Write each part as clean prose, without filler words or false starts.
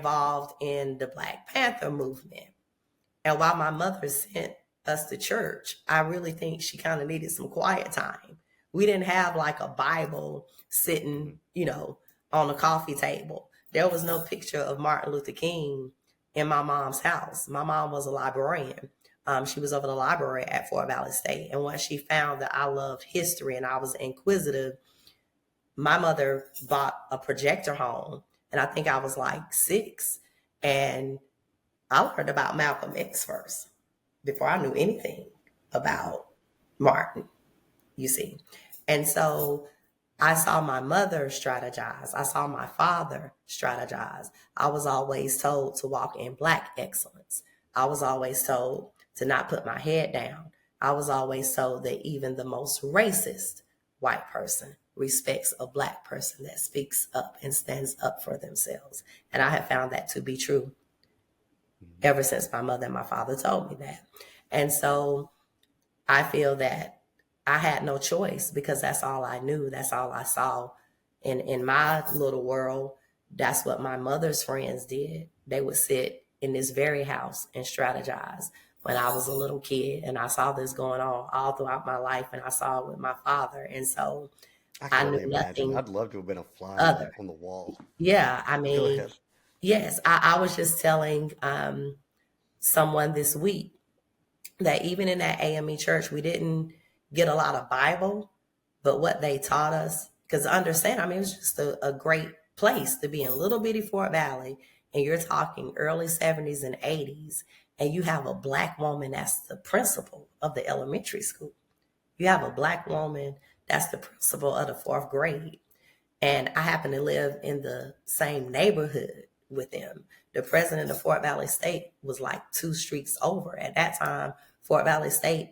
involved in the Black Panther movement. And while my mother sent us to church, I really think she kind of needed some quiet time. We didn't have like a Bible sitting, on the coffee table. There was no picture of Martin Luther King in my mom's house. My mom was a librarian. She was over the library at Fort Valley State. And once she found that I loved history and I was inquisitive, my mother bought a projector home. And I think I was like 6. And I learned about Malcolm X first before I knew anything about Martin, you see. And so I saw my mother strategize. I saw my father strategize. I was always told to walk in Black excellence. I was always told to not put my head down. I was always told that even the most racist white person respects a Black person that speaks up and stands up for themselves. And I have found that to be true ever since my mother and my father told me that. And so I feel that I had no choice because that's all I knew. That's all I saw in my little world. That's what my mother's friends did. They would sit in this very house and strategize when I was a little kid. And I saw this going on all throughout my life. And I saw it with my father. And so I knew nothing. I'd love to have been a fly on the wall. Yeah, I mean, yes, I was just telling someone this week that even in that AME church, we didn't get a lot of Bible, but what they taught us, because understand, I mean, it was just a great place to be in little bitty Fort Valley, and you're talking early 70s and 80s, and you have a Black woman that's the principal of the elementary school. You have a Black woman that's the principal of the 4th grade. And I happen to live in the same neighborhood with them. The president of Fort Valley State was like 2 streets over. At that time, Fort Valley State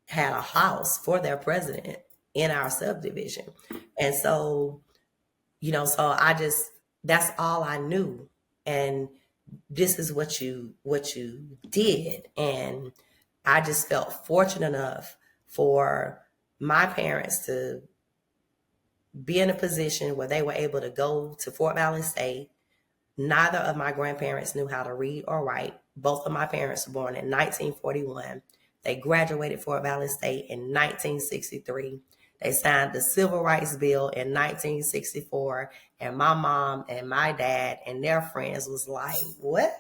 had a house for their president in our subdivision. And so, that's all I knew. And this is what you did. And I just felt fortunate enough for my parents to be in a position where they were able to go to Fort Valley State. Neither of my grandparents knew how to read or write. Both of my parents were born in 1941. They graduated Fort Valley State in 1963. They signed the Civil Rights Bill in 1964. And my mom and my dad and their friends was like, what?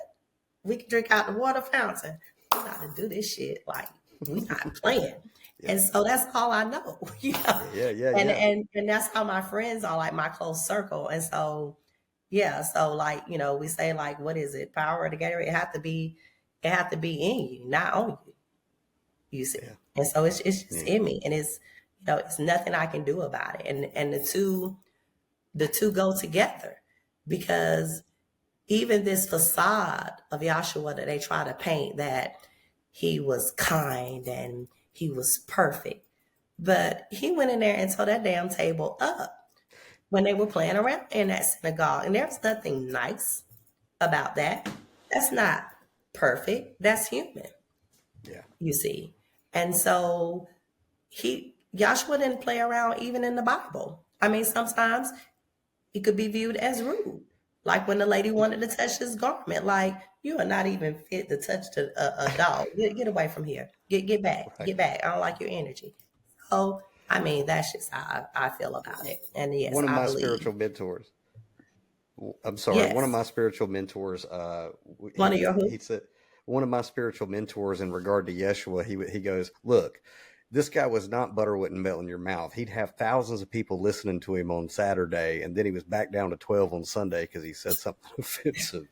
We can drink out the water fountain. We got to do this shit. Like, we not playing. Yeah. And so that's all I know. Yeah. And that's how my friends are, like my close circle. And so, we say like, what is it? Power together. It have to be in you, not on you. You see. Yeah. And so it's just in me, and it's nothing I can do about it. And the two go together, because even this facade of Yahshua that they try to paint, that he was kind and he was perfect, but he went in there and tore that damn table up when they were playing around in that synagogue. And there's nothing nice about that. That's not perfect. That's human. Yeah. You see. And so Yahshua didn't play around even in the Bible. I mean, sometimes it could be viewed as rude. Like when the lady wanted to touch his garment, like, you are not even fit to touch a dog. Get away from here. Get back. Right. Get back. I don't like your energy. So, I mean, that's just how I feel about it. And yes, one of my spiritual mentors. I'm sorry. Yes. One of my spiritual mentors. One of your who? He said, one of my spiritual mentors in regard to Yeshua, he goes, look, this guy was not butter wouldn't melt in your mouth. He'd have thousands of people listening to him on Saturday, and then he was back down to 12 on Sunday because he said something offensive.